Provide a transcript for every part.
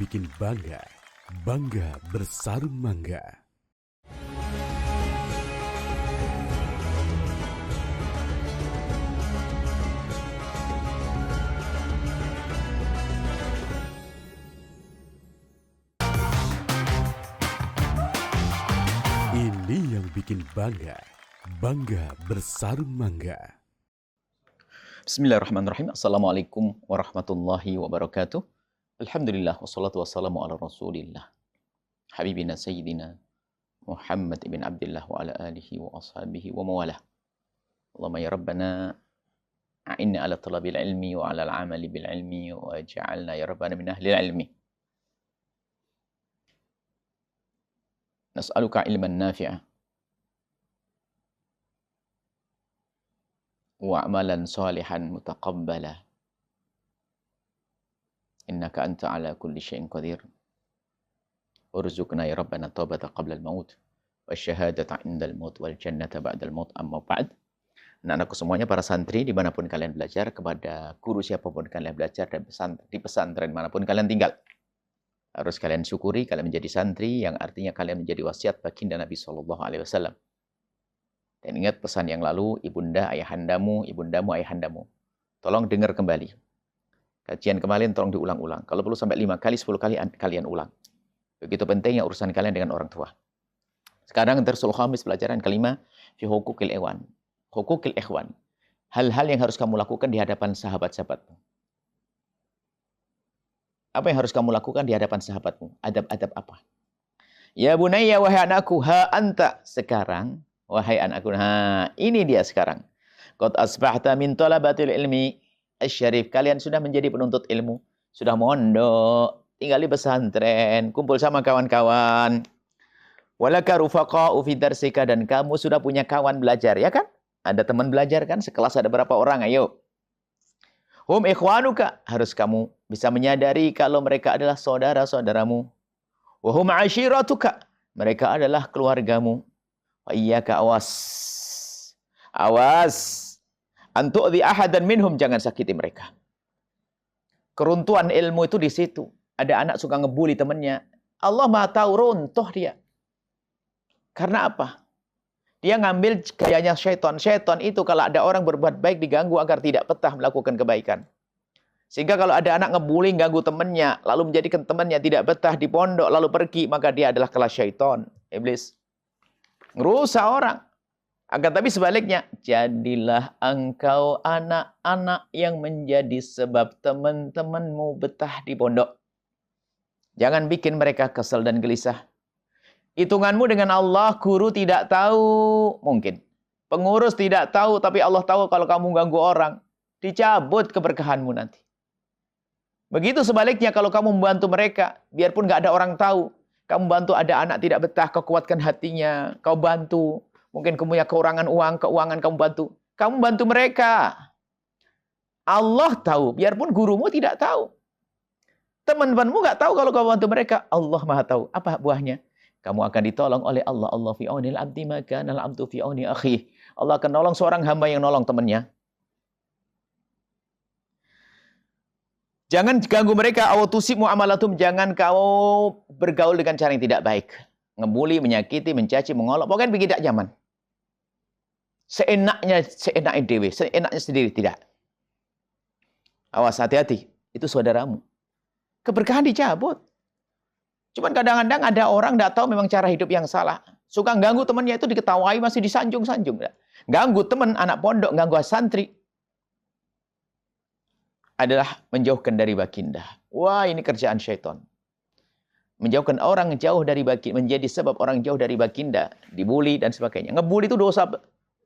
bikin bangga, bangga bersarung mangga. Ini yang bikin bangga, bangga bersarung mangga. Bismillahirrahmanirrahim. Assalamualaikum warahmatullahi wabarakatuh. Alhamdulillah wassalatu wassalamu ala Rasulillah. Habibina Sayyidina Muhammad ibn Abdullah wa ala alihi wa ashabihi wa mawalah. Allahumma ya Rabbana a'inna ala talabil ilmi wa ala al-amali bil ilmi wa ja'alna ya Rabbana min ahli ilmi. Nas'aluka ilman nafi'a wa amalan salihan mutaqabbala. Innaka anta ala kulli syai'in qadir. Urzuqna ya Rabbana taubata qabla al-maut wa syahadata indal maut wal jannata ba'dal maut, amma ba'd. Anak-anakku semuanya, para santri dimanapun kalian belajar, kepada guru siapapun kalian belajar, dan di pesantren manapun kalian tinggal, harus kalian syukuri kalian menjadi santri, yang artinya kalian menjadi wasiat baginda Nabi SAW. Dan ingat pesan yang lalu, ibunda ayahandamu, ibundamu ayahandamu. Tolong dengar kembali. Kajian kemarin tolong diulang-ulang. Kalau perlu sampai 5 kali, 10 kali kalian ulang. Begitu pentingnya urusan kalian dengan orang tua. Sekarang Darsul Khamis, pelajaran kelima, fi hukukil ikhwan. Hukukil ikhwan. Hal-hal yang harus kamu lakukan di hadapan sahabat-sahabatmu. Apa yang harus kamu lakukan di hadapan sahabatmu? Adab-adab apa? Ya bunayya, wahai anakku, ha anta. Sekarang, wahai anakku, ha, ini dia sekarang. Qad asbahta min talabatil ilmi asy-syarif. Kalian sudah menjadi penuntut ilmu. Sudah mondok, tinggal di pesantren, kumpul sama kawan-kawan. Walaka rufaqa'u fi darsika, dan kamu sudah punya kawan belajar, ya kan? Ada teman belajar kan? Sekelas ada berapa orang? Ayo. Hum ikhwanuka, harus kamu bisa menyadari kalau mereka adalah saudara-saudaramu. Wa hum ashiratuka, mereka adalah keluargamu. Wa iyyaka, awas. Awas. An tu'dhi ahadan minhum, jangan sakiti mereka. Keruntuhan ilmu itu di situ. Ada anak suka ngebully temannya. Allah Maha tahu, runtuh dia. Karena apa? Dia ngambil gayanya syaitan. Syaitan itu kalau ada orang berbuat baik diganggu agar tidak betah melakukan kebaikan. Sehingga kalau ada anak ngebully, ganggu temannya, lalu menjadikan temannya tidak betah di pondok, lalu pergi, maka dia adalah kelas syaitan, iblis. Ngerusak orang. Akan tapi sebaliknya, jadilah engkau anak-anak yang menjadi sebab teman-temanmu betah di pondok. Jangan bikin mereka kesal dan gelisah. Hitunganmu dengan Allah, guru tidak tahu mungkin. Pengurus tidak tahu, tapi Allah tahu kalau kamu ganggu orang. Dicabut keberkahanmu nanti. Begitu sebaliknya kalau kamu membantu mereka, biarpun nggak ada orang tahu. Kamu bantu ada anak tidak betah, kau kuatkan hatinya. Kau bantu. Mungkin kamu punya kekurangan keuangan kamu bantu. Kamu bantu mereka. Allah tahu, biarpun gurumu tidak tahu. Teman-temanmu nggak tahu kalau kamu bantu mereka. Allah Maha tahu. Apa buahnya? Kamu akan ditolong oleh Allah. Allah fi aunil abdi maka nal abdu fi auni akhi. Allah akan nolong seorang hamba yang nolong temannya. Jangan ganggu mereka. Awatusib mu'amalatum. Jangan kau bergaul dengan cara yang tidak baik. Ngebully, menyakiti, mencaci, mengolok. Pokoknya begitu tidak nyaman. Seenaknya dewe. Seenaknya sendiri. Tidak. Awas, hati-hati. Itu saudaramu. Keberkahan dicabut. Cuman kadang-kadang ada orang tidak tahu memang cara hidup yang salah. Suka ganggu temannya, itu diketawai, masih disanjung-sanjung. Ganggu teman, anak pondok, ganggu santri. Adalah menjauhkan dari baginda. Wah, ini kerjaan syaitan. Menjauhkan orang jauh dari baginda, menjadi sebab orang jauh dari baginda. Dibully dan sebagainya. Ngebully itu dosa.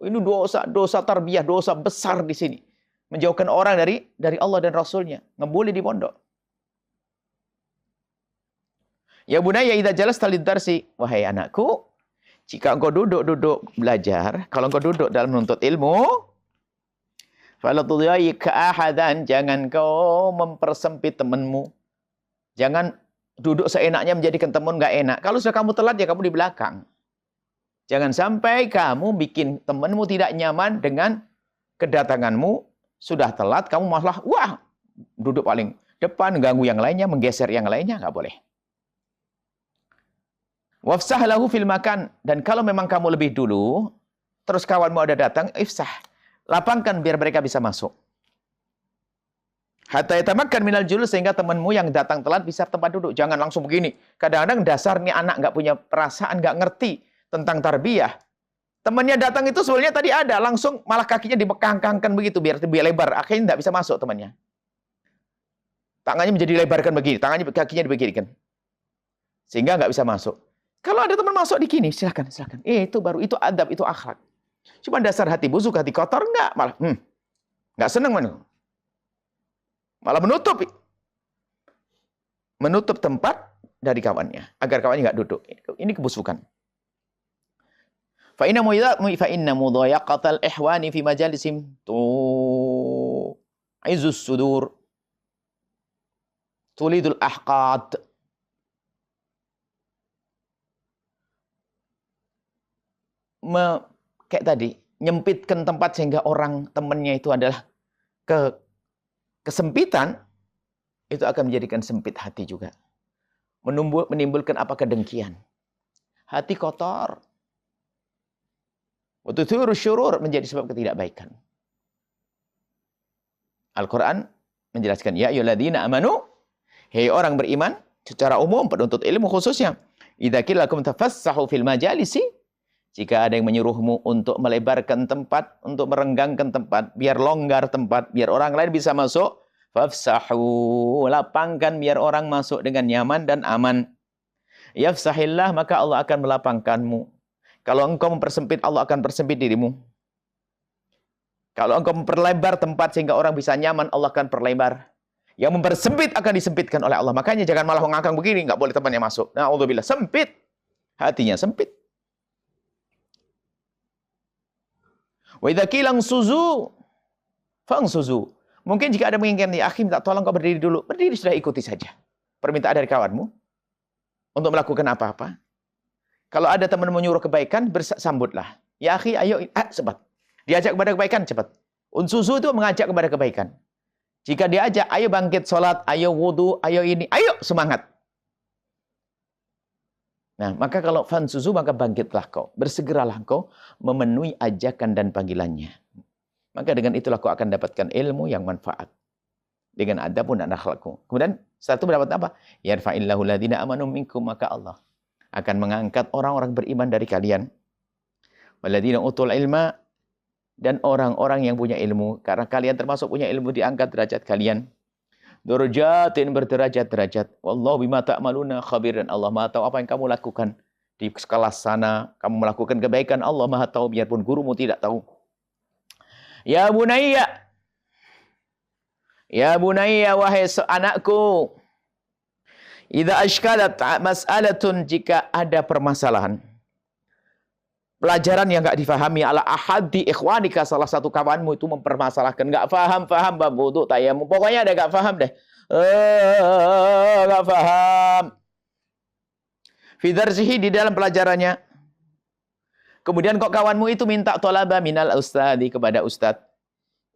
Ini dosa tarbiyah, dosa besar di sini. Menjauhkan orang dari Allah dan Rasulnya. Ngebully di pondok. Ya bunayya idza jalasta lid-darsi, wahai anakku, jika engkau duduk belajar, kalau engkau duduk dalam menuntut ilmu, fala tudayika ahadan, jangan kau mempersempit temanmu. Jangan duduk seenaknya menjadikan teman enggak enak. Kalau sudah kamu telat ya kamu di belakang. Jangan sampai kamu bikin temanmu tidak nyaman dengan kedatanganmu. Sudah telat kamu malah duduk paling depan, ganggu yang lainnya, menggeser yang lainnya, nggak boleh. Wafsah lahu fil makan. Dan kalau memang kamu lebih dulu, terus kawanmu ada datang, ifsah. Lapangkan biar mereka bisa masuk. Hatta yatamakkan minal julus, sehingga temanmu yang datang telat bisa tempat duduk. Jangan langsung begini. Kadang-kadang dasar nih anak nggak punya perasaan, nggak ngerti tentang tarbiyah. Temannya datang itu sebenarnya tadi ada, langsung malah kakinya dibekangkangkan begitu biar lebih lebar. Akhirnya nggak bisa masuk temannya. Tangannya menjadi lebarkan begini, kakinya dibeginikan. Sehingga nggak bisa masuk. Kalau ada teman masuk di sini, silakan. Itu baru, itu adab, itu akhlak. Cuma dasar hati busuk, hati kotor, enggak. Malah, enggak senang mana. Malah menutup tempat dari kawannya. Agar kawannya enggak duduk. Ini kebusukan. Fa inna mudhayaqatal ihwani fi majalisim izus sudur. Tulidul ahqad. Kayak tadi, nyempitkan tempat sehingga orang temannya itu adalah kesempitan, itu akan menjadikan sempit hati juga. Menimbulkan apa? Kedengkian. Hati kotor. Watuthiru syurur, menjadi sebab ketidakbaikan. Al-Quran menjelaskan, ya ayyuhalladzina amanu, hei orang beriman, secara umum, penuntut ilmu khususnya, idza qila lakum tafassahu fil majalisi, jika ada yang menyuruhmu untuk melebarkan tempat, untuk merenggangkan tempat, biar longgar tempat, biar orang lain bisa masuk, fafsahu, lapangkan biar orang masuk dengan nyaman dan aman. Yafsahillah, maka Allah akan melapangkanmu. Kalau engkau mempersempit, Allah akan persempit dirimu. Kalau engkau memperlebar tempat sehingga orang bisa nyaman, Allah akan perlebar. Yang mempersempit akan disempitkan oleh Allah. Makanya jangan malah mengangkang begini, nggak boleh temannya masuk. Na'udzubillah, sempit. Hatinya sempit. Wa idza qila suzu fangsuzu. Mungkin jika ada menginginkan, ya akhi minta tolong kau berdiri dulu. Berdiri sudah, ikuti saja permintaan dari kawanmu untuk melakukan apa-apa. Kalau ada teman menyuruh kebaikan, bersambutlah. Ya akhi, ayo, cepat. Diajak kepada kebaikan, cepat. Unsuzu itu mengajak kepada kebaikan. Jika diajak, ayo bangkit sholat, ayo wudu, ayo ini, ayo semangat. Nah, maka kalau fansuzu, maka bangkitlah kau. Bersegeralah kau memenuhi ajakan dan panggilannya. Maka dengan itulah kau akan dapatkan ilmu yang manfaat. Dengan adabun dan akhlakku. Kemudian, setelah itu mendapat apa? Yarfa'illahu ladina amanu minkum, maka Allah akan mengangkat orang-orang beriman dari kalian. Waladina utul ilma, dan orang-orang yang punya ilmu. Karena kalian termasuk punya ilmu, diangkat derajat kalian. Darajatin, berderajat-derajat. Wallahu bima ta'maluna khabir. Dan Allah Maha tahu apa yang kamu lakukan di kelas sana. Kamu melakukan kebaikan, Allah Maha tahu biarpun gurumu tidak tahu. Ya bunayya. Ya bunayya, wahai anakku. Idza ashkalat mas'alatun, jika ada permasalahan, pelajaran yang enggak difahami, ala ahadi ikhwanika, salah satu kawanmu itu mempermasalahkan, enggak faham bab wudu, tayamum, pokoknya ada enggak faham deh. Enggak faham. Fi darsihi, di dalam pelajarannya. Kemudian kok kawanmu itu minta tolaba minal ustadi, kepada ustad.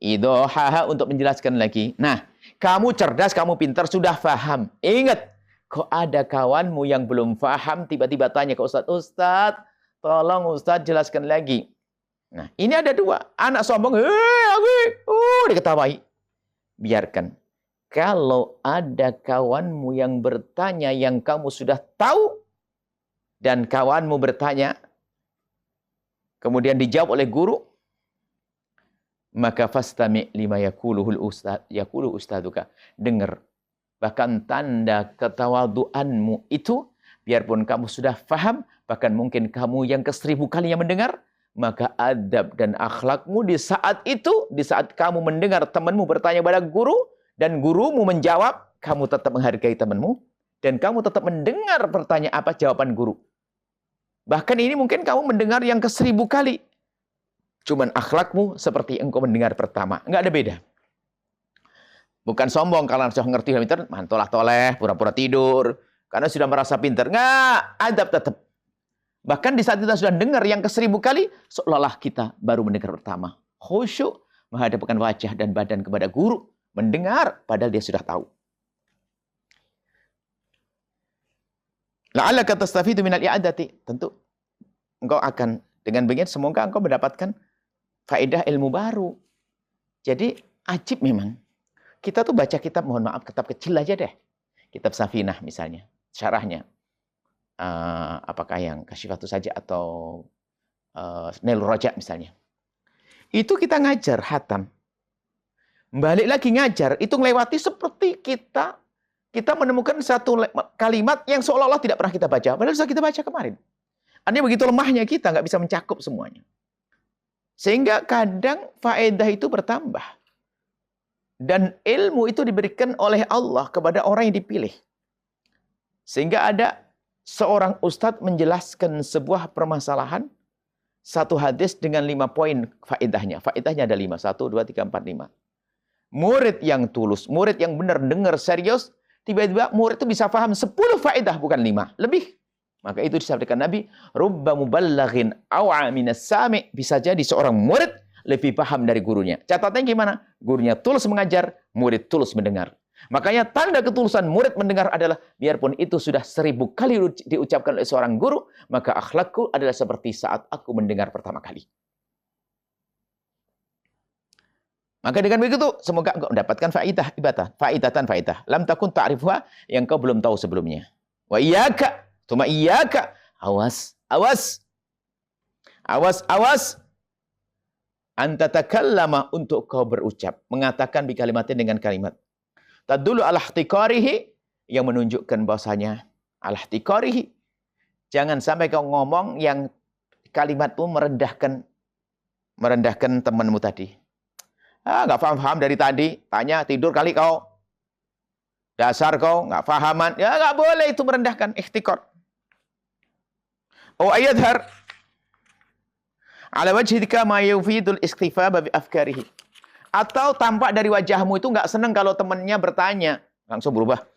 Idohaha, untuk menjelaskan lagi. Nah, kamu cerdas, kamu pintar, sudah faham. Ingat, kok ada kawanmu yang belum faham, tiba-tiba tanya ke ustad, ustad, tolong Ustaz jelaskan lagi. Nah, ini ada dua. Anak sombong, diketawai. Biarkan. Kalau ada kawanmu yang bertanya yang kamu sudah tahu, dan kawanmu bertanya, kemudian dijawab oleh guru, maka fastami' lima yakuluhul ustad, yakuluh ustaduka. Dengar. Bahkan tanda ketawaduanmu itu, biarpun kamu sudah faham, bahkan mungkin kamu yang ke1000 kalinya mendengar, maka adab dan akhlakmu di saat itu, di saat kamu mendengar temanmu bertanya pada guru, dan gurumu menjawab, kamu tetap menghargai temanmu, dan kamu tetap mendengar pertanyaan apa jawaban guru. Bahkan ini mungkin kamu mendengar yang ke1000 kali. Cuman akhlakmu seperti engkau mendengar pertama. Enggak ada beda. Bukan sombong, kalau sudah ngerti, mantolah toleh, pura-pura tidur, karena sudah merasa pintar. Enggak, adab tetap. Bahkan di saat kita sudah dengar yang ke1000 kali, seolah-olah kita baru mendengar pertama. Khusyuk, menghadapkan wajah dan badan kepada guru. Mendengar, padahal dia sudah tahu. La'allaka tastafidu minal i'adati. Tentu engkau akan dengan begini semoga engkau mendapatkan faedah ilmu baru. Jadi ajib memang. Kita tuh baca kitab, mohon maaf, kitab kecil aja deh. Kitab Safinah misalnya, syarahnya. Apakah yang Kasyifatu saja atau Nailur Raja misalnya. Itu kita ngajar hatam. Balik lagi ngajar, itu melewati seperti kita menemukan satu kalimat yang seolah-olah tidak pernah kita baca. Padahal sudah kita baca kemarin. Artinya begitu lemahnya kita, nggak bisa mencakup semuanya. Sehingga kadang faedah itu bertambah. Dan ilmu itu diberikan oleh Allah kepada orang yang dipilih. Sehingga ada seorang ustadz menjelaskan sebuah permasalahan, satu hadis dengan 5 poin faedahnya. Faedahnya ada 5. 1, 2, 3, 4, 5. Murid yang tulus, murid yang benar dengar serius, tiba-tiba murid itu bisa paham 10 faedah, bukan 5. Lebih. Maka itu disabdakan Nabi, rubba muballighin aw'a minas sami'. Bisa jadi seorang murid lebih paham dari gurunya. Catatannya gimana? Gurunya tulus mengajar, murid tulus mendengar. Makanya tanda ketulusan murid mendengar adalah biarpun itu sudah 1000 kali diucapkan oleh seorang guru, maka akhlakku adalah seperti saat aku mendengar pertama kali. Maka dengan begitu semoga engkau mendapatkan faedah. Lam takun ta'rifuha, yang kau belum tahu sebelumnya. Wa iyyaka, tuma iyyaka. Awas. Anta takallama, untuk kau berucap, mengatakan bi kalimatin dengan kalimat. Tadullu ala ihtiqarihi, yang menunjukkan bahwasanya ala ihtiqarihi. Jangan sampai kau ngomong yang kalimatmu merendahkan temanmu tadi. Nggak paham dari tadi, tanya tidur kali kau. Dasar kau, nggak pahaman. Ya nggak boleh itu merendahkan, ihtiqar. Oh ayadhar ala wajhika ma yufidul istighfaba bi afkarihi. Atau tampak dari wajahmu itu nggak senang kalau temannya bertanya. Langsung berubah.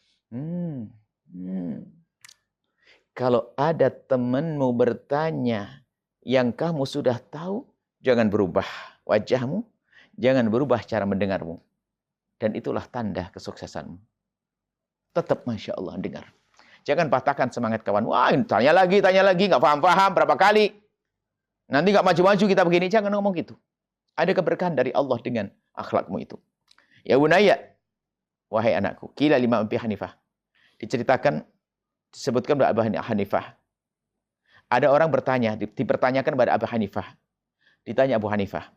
Kalau ada temanmu bertanya yang kamu sudah tahu, jangan berubah wajahmu, jangan berubah cara mendengarmu. Dan itulah tanda kesuksesanmu. Tetap Masya Allah dengar. Jangan patahkan semangat kawan. Wah, tanya lagi, nggak paham-paham berapa kali. Nanti nggak maju-maju kita begini. Jangan ngomong gitu. Ada keberkahan dari Allah dengan akhlakmu itu. Ya bunayya, wahai anakku, qila Imam Abi Hanifah. Disebutkan kepada Abu Hanifah. Ada orang bertanya, dipertanyakan kepada Abu Hanifah. Ditanya Abu Hanifah,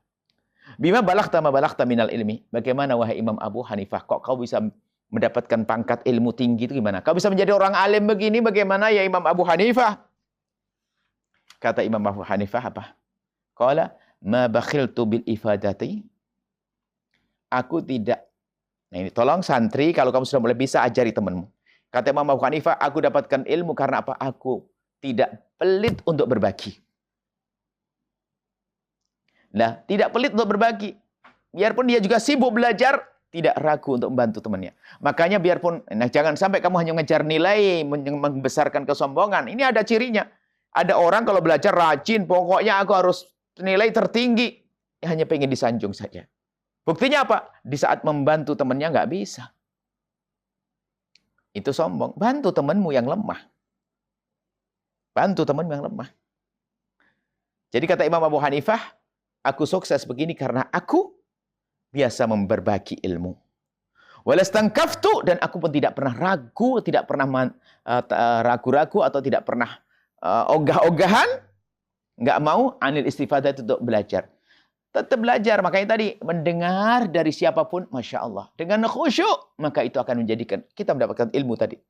bima balaghta ma balaghta minal ilmi? Bagaimana wahai Imam Abu Hanifah, kok kau bisa mendapatkan pangkat ilmu tinggi itu gimana? Kau bisa menjadi orang alim begini, bagaimana ya Imam Abu Hanifah? Kata Imam Abu Hanifah apa? Qala ma bakhiltu bil ifadati. Aku tidak. Nah ini tolong santri, kalau kamu sudah mulai bisa ajari temanmu. Kata Imam Abu Hanifah, aku dapatkan ilmu karena apa? Aku tidak pelit untuk berbagi. Nah, tidak pelit untuk berbagi. Biarpun dia juga sibuk belajar, tidak ragu untuk membantu temannya. Makanya biarpun, jangan sampai kamu hanya mengejar nilai, membesarkan kesombongan. Ini ada cirinya. Ada orang kalau belajar rajin, pokoknya aku harus nilai tertinggi. Hanya pengen disanjung saja. Buktinya apa? Di saat membantu temannya nggak bisa. Itu sombong. Bantu temanmu yang lemah. Bantu temanmu yang lemah. Jadi kata Imam Abu Hanifah, aku sukses begini karena aku biasa berbagi ilmu. Walastangkaftu, dan aku pun tidak pernah ragu, tidak pernah ragu-ragu atau tidak pernah ogah-ogahan, nggak mau anil istifadah itu untuk belajar. Tetap belajar, makanya tadi mendengar dari siapapun, Masya Allah. Dengan khusyuk, maka itu akan menjadikan kita mendapatkan ilmu tadi.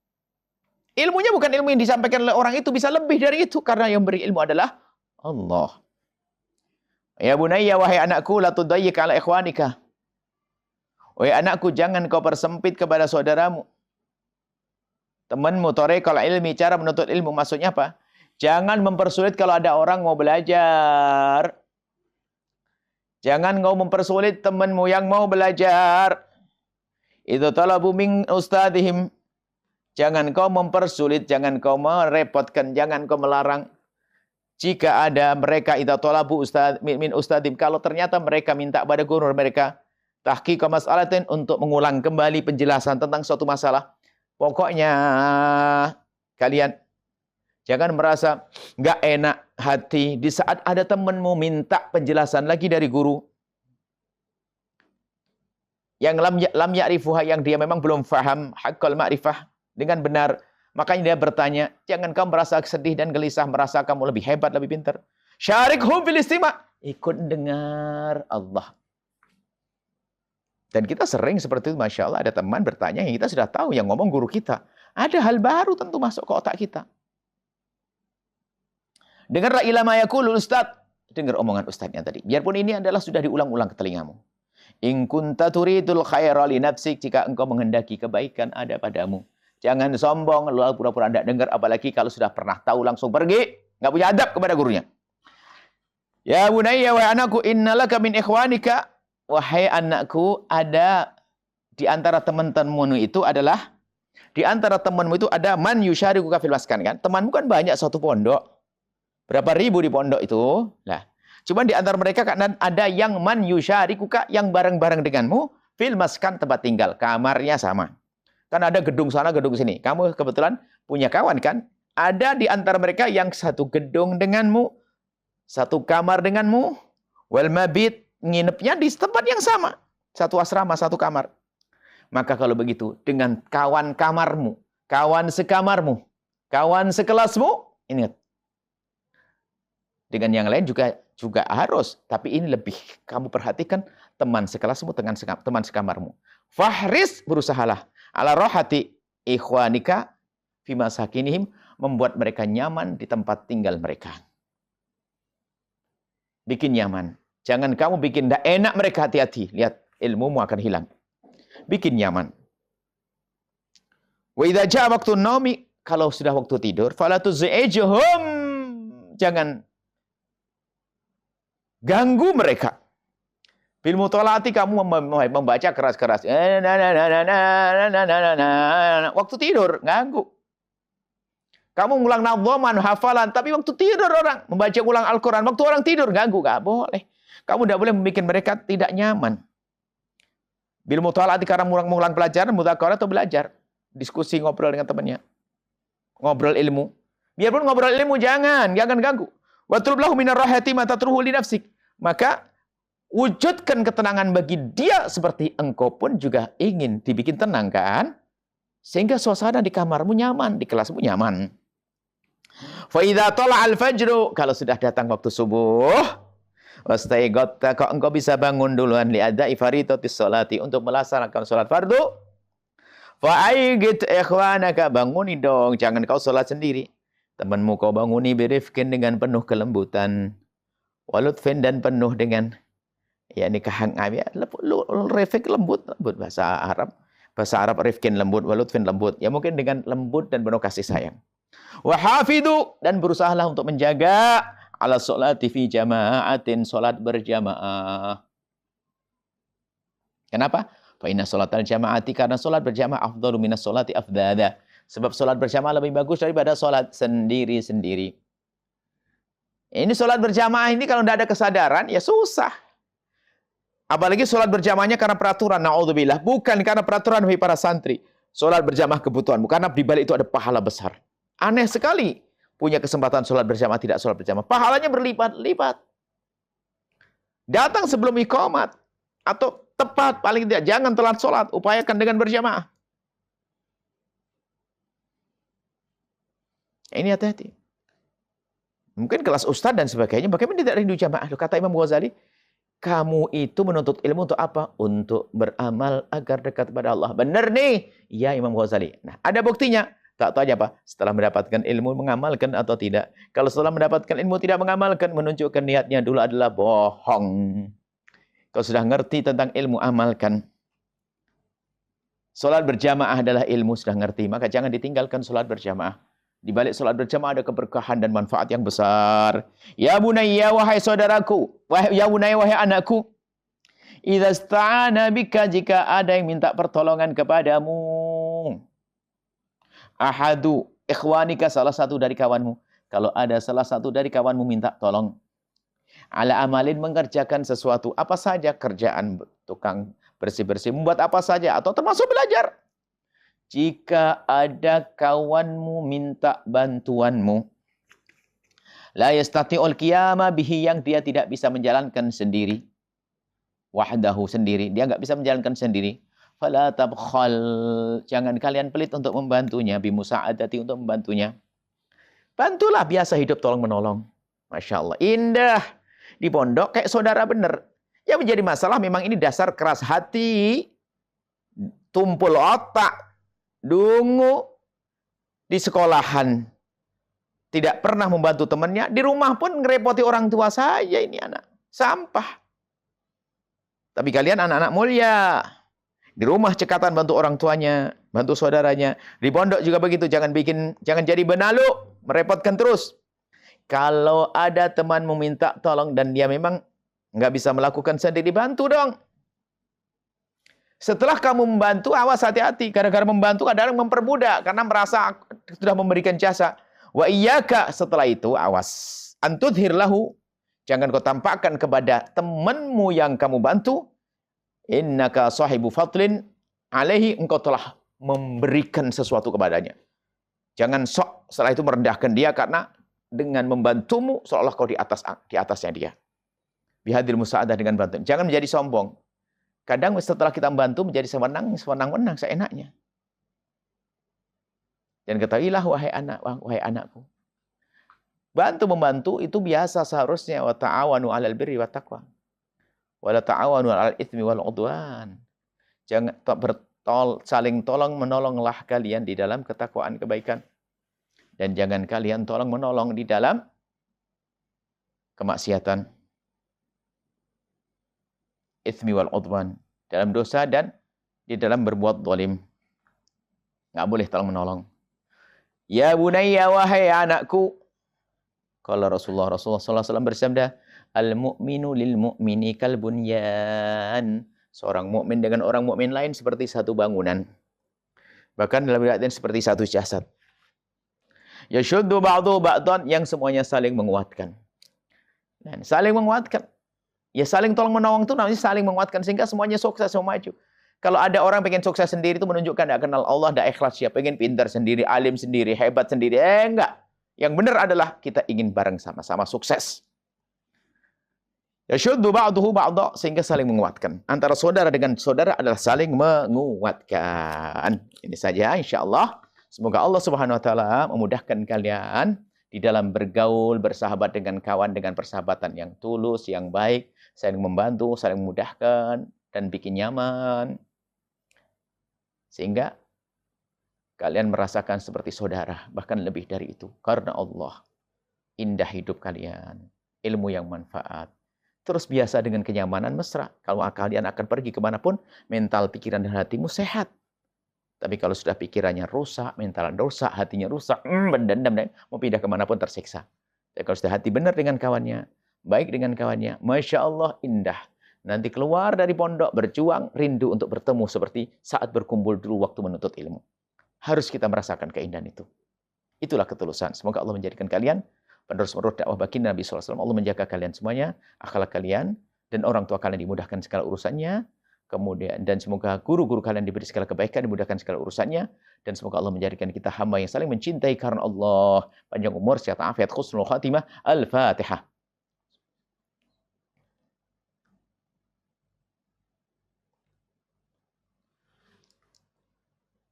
Ilmunya bukan ilmu yang disampaikan oleh orang itu, bisa lebih dari itu, karena yang beri ilmu adalah Allah. Ya bunayya, wahai anakku, la tudayyik ala ikhwanika. Wahai anakku, jangan kau persempit kepada saudaramu. Temanmu, thariqal ilmi, cara menuntut ilmu, maksudnya apa? Jangan mempersulit kalau ada orang mau belajar. Jangan kau mempersulit temanmu yang mau belajar. Itu talabu min ustadihim. Jangan kau mempersulit, jangan kau merepotkan, jangan kau melarang. Jika ada mereka itu talabu min ustadim, kalau ternyata mereka minta pada guru mereka tahqiq mas'alatin, untuk mengulang kembali penjelasan tentang suatu masalah. Pokoknya kalian Jangan merasa nggak enak hati di saat ada temanmu minta penjelasan lagi dari guru. Yang lam ya'rifuha, yang dia memang belum faham haqqal ma'rifah dengan benar. Makanya dia bertanya, jangan kamu merasa sedih dan gelisah, merasa kamu lebih hebat, lebih pintar. Syarikhum fil istima'. Ikut dengar Allah. Dan kita sering seperti itu, Masya Allah, ada teman bertanya yang kita sudah tahu, yang ngomong guru kita. Ada hal baru tentu masuk ke otak kita. Dengarlah ilama yaqulul ustaz. Dengar omongan ustaznya tadi. Biarpun ini adalah sudah diulang-ulang ke telingamu. In kunta turidul khaira li nafsik, jika engkau menghendaki kebaikan ada padamu. Jangan sombong, lalu pura-pura tidak dengar, apalagi kalau sudah pernah tahu langsung pergi. Nggak punya adab kepada gurunya. Ya bunayya wa anakku innalaka min ikhwanika. Wahai anakku, ada di antara teman-temanmu itu adalah, di antara temanmu itu ada man yusyarikuka fil maskan, kan? Temanmu kan banyak satu pondok. Berapa ribu di pondok itu? Nah, cuman di antara mereka kan ada yang man yusyarikuka, yang bareng-bareng denganmu fil maskan, tempat tinggal, kamarnya sama. Kan ada gedung sana, gedung sini. Kamu kebetulan punya kawan kan? Ada di antara mereka yang satu gedung denganmu, satu kamar denganmu, wal mabit, nginepnya di tempat yang sama. Satu asrama, satu kamar. Maka kalau begitu, dengan kawan kamarmu, kawan sekamarmu, kawan sekelasmu, ingat. Dengan yang lain juga harus. Tapi ini lebih kamu perhatikan teman sekelasmu, teman sekamarmu. Fahris, berusahalah. Ala rohati ikhwanika fima sakinihim, membuat mereka nyaman di tempat tinggal mereka. Bikin nyaman. Jangan kamu bikin tidak enak mereka, hati-hati. Lihat, ilmumu akan hilang. Bikin nyaman. Wa idza jaa waqtun naumi, kalau sudah waktu tidur, fala tuz'ijuhum, jangan ganggu mereka. Bil mutalaati, kamu membaca keras-keras. Waktu tidur, ganggu. Kamu ngulang nadhaman, hafalan, tapi waktu tidur orang membaca ulang Al-Quran, waktu orang tidur, ganggu, gak boleh. Kamu tidak boleh membuat mereka tidak nyaman. Bil mutalaati, karena mengulang pelajaran, mudzakarah atau belajar. Diskusi, ngobrol dengan temannya. Ngobrol ilmu. Biarpun ngobrol ilmu, jangan ganggu. Wa tulub lahu minar rahati ma tatruhu li nafsik. Maka wujudkan ketenangan bagi dia seperti engkau pun juga ingin dibikin tenang, kan? Sehingga suasana di kamarmu nyaman, di kelasmu nyaman. Fa idza tala'al fajru, kalau sudah datang waktu subuh, wastaiqatta, kok engkau bisa bangun duluan li adai fardhatis sholati, untuk melaksanakan salat fardu. Fa aygit ikhwanaka, banguni dong, jangan kau salat sendiri. Temanmu kau banguni birifkin, dengan penuh kelembutan. Walutfin, dan penuh dengan yakni kahangam, ya, rifik, lembut bahasa Arab. Bahasa Arab rifkin, lembut, walutfin, lembut. Ya mungkin dengan lembut dan penuh kasih sayang. Wa hafidu, dan berusahalah untuk menjaga ala sholati fi jama'atin, salat berjamaah. Kenapa? Fa inna sholatal jama'ati, karena salat berjamaah afdalu minas sholati afdada. Sebab salat berjamaah lebih bagus daripada salat sendiri-sendiri. Ini salat berjamaah ini kalau tidak ada kesadaran, ya susah. Apalagi salat berjamaahnya karena peraturan, na'udzubillah. Bukan karena peraturan bagi para santri. Salat berjamaah kebutuhanmu, karena di balik itu ada pahala besar. Aneh sekali punya kesempatan salat berjamaah, tidak salat berjamaah. Pahalanya berlipat-lipat. Datang sebelum iqamat, atau tepat, paling tidak jangan telat salat, upayakan dengan berjamaah. Ini hati-hati. Mungkin kelas ustadz dan sebagainya, bagaimana tidak rindu jamaah? Kata Imam Ghazali, kamu itu menuntut ilmu untuk apa? Untuk beramal agar dekat kepada Allah. Benar nih. Ya Imam Ghazali. Nah, ada buktinya. Tak tahu apa? Setelah mendapatkan ilmu, mengamalkan atau tidak. Kalau setelah mendapatkan ilmu, tidak mengamalkan, menunjukkan niatnya dulu adalah bohong. Kalau sudah ngerti tentang ilmu, amalkan. Salat berjamaah adalah ilmu, sudah ngerti. Maka jangan ditinggalkan salat berjamaah. Di balik salat berjamaah ada keberkahan dan manfaat yang besar. Ya bunayya, wahai saudaraku, ya bunayya, wahai anakku, idza sta'ana bika, jika ada yang minta pertolongan kepadamu, ahadu ikhwanika, salah satu dari kawanmu, kalau ada salah satu dari kawanmu minta tolong, ala amalin, mengerjakan sesuatu, apa saja, kerjaan tukang bersih-bersih, membuat apa saja, atau termasuk belajar. Jika ada kawanmu minta bantuanmu, La yastati'ul qiyama bihi, yang dia tidak bisa menjalankan sendiri. Wahdahu, sendiri. Dia enggak bisa menjalankan sendiri. Fala tabkhal, jangan kalian pelit untuk membantunya, bimusa'adati, untuk membantunya. Bantulah, biasa hidup tolong-menolong. Masya Allah. Indah. Di pondok kayak saudara bener. Yang menjadi masalah memang ini dasar keras hati, tumpul otak, dungu, di sekolahan tidak pernah membantu temannya, di rumah pun ngerepoti orang tua saya, ini anak sampah. Tapi kalian anak-anak mulia, di rumah cekatan bantu orang tuanya, bantu saudaranya. Di pondok juga begitu, jangan jadi benalu, merepotkan terus. Kalau ada teman meminta tolong dan dia memang nggak bisa melakukan sendiri, bantu dong. Setelah kamu membantu, awas hati-hati. Gara-gara membantu kadang memperbudak karena merasa sudah memberikan jasa. Wa iyyaka, setelah itu awas. Antudhir lahu, jangan kau tampakkan kepada temanmu yang kamu bantu. Innaka sahibu fadlin alaihi, engkau telah memberikan sesuatu kepadanya. Jangan sok setelah itu merendahkan dia karena dengan membantumu seolah kau di atasnya dia. Bihadil musa'adah, dengan bantuan. Jangan menjadi sombong. Kadang setelah kita membantu menjadi sewenang-wenang, seenaknya. Dan ketahuilah wahai anakku. Bantu-membantu itu biasa seharusnya. Wa ta'awanu 'alal birri wat taqwa. Wa la ta'awanu 'alal itsmi wal 'udwan. Jangan saling tolong-menolonglah kalian di dalam ketakwaan kebaikan. Dan jangan kalian tolong-menolong di dalam kemaksiatan. Itsmi wal 'udwan, dalam dosa dan di dalam berbuat zalim. Enggak boleh tolong-menolong. Ya bunayya, wahai anakku. Kalau Rasulullah sallallahu alaihi wasallam bersabda, al-mu'minu lil mu'mini kal bunyan. Seorang mukmin dengan orang mukmin lain seperti satu bangunan. Bahkan dalam riwayat seperti satu jasad. Yashuddu ba'du ba'dan, yang semuanya saling menguatkan. Dan saling menguatkan. Ya saling tolong menolong itu namanya saling menguatkan sehingga semuanya sukses, semua maju. Kalau ada orang pengen sukses sendiri itu menunjukkan tidak kenal Allah, tidak ikhlas, dia pengen pintar sendiri, alim sendiri, hebat sendiri. Enggak. Yang benar adalah kita ingin bareng sama-sama sukses. Yashuddu ba'duhu ba'da, sehingga saling menguatkan. Antara saudara dengan saudara adalah saling menguatkan. Ini saja insyaallah. Semoga Allah Subhanahu wa taala memudahkan kalian di dalam bergaul, bersahabat dengan kawan dengan persahabatan yang tulus, yang baik, saling membantu, saling memudahkan, dan bikin nyaman. Sehingga kalian merasakan seperti saudara, bahkan lebih dari itu. Karena Allah, indah hidup kalian, ilmu yang manfaat. Terus biasa dengan kenyamanan mesra. Kalau kalian akan pergi kemanapun, mental, pikiran, dan hatimu sehat. Tapi kalau sudah pikirannya rusak, mentalnya rusak, hatinya rusak, mendendam, mau pindah kemanapun tersiksa. Tapi kalau sudah hati benar dengan kawannya, baik dengan kawannya, Masya Allah, indah. Nanti keluar dari pondok, berjuang, rindu untuk bertemu seperti saat berkumpul dulu waktu menuntut ilmu. Harus kita merasakan keindahan itu. Itulah ketulusan. Semoga Allah menjadikan kalian penerus-penerus dakwah baginda Nabi SAW. Allah menjaga kalian semuanya, akhlak kalian, dan orang tua kalian dimudahkan segala urusannya. Kemudian, dan semoga guru-guru kalian diberi segala kebaikan, dimudahkan segala urusannya. Dan semoga Allah menjadikan kita hamba yang saling mencintai karena Allah. Panjang umur, sehat, afiat, khusnul khatimah. Al-Fatihah.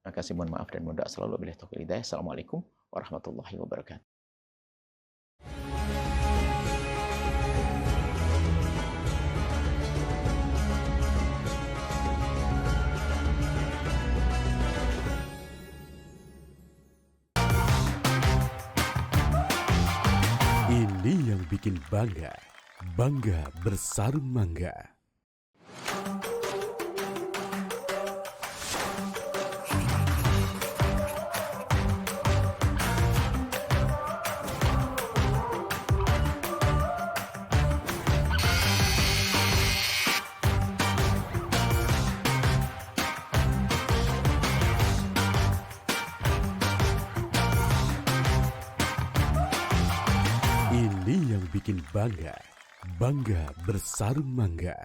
Terima kasih, mohon maaf dan mohon doa selalu. Wabillahi taufiq wal hidayah. Assalamualaikum warahmatullahi wabarakatuh. Ini yang bikin bangga. Bangga bersarung mangga. Ini yang bikin bangga. Bangga bersarung mangga.